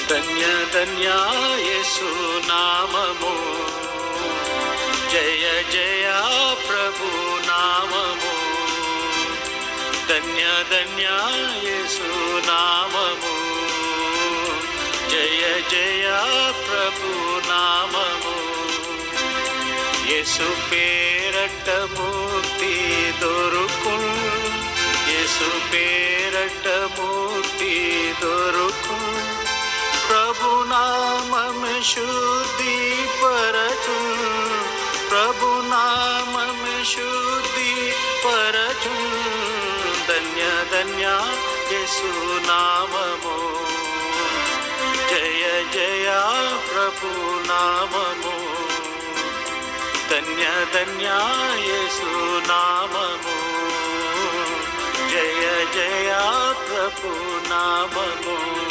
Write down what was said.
ధన్య ధన్య యేసు నామము, జయ జయ ప్రభు నామము. ధన్య ధన్య యేసు నామము, జయ జయ ప్రభు నామము. యేసు పేరట ముక్తి దొరుకును, యేసు పేరట ముక్తి దొరుకును. ప్రభు నామము శుద్ధి పరచు, ప్రభు నామము శుద్ధి పరచు. ధన్య ధన్య యేసు నామము, జయ జయ ప్రభు నామము. ధన్య ధన్య యేసు నామము, జయ జయ ప్రభు నామము.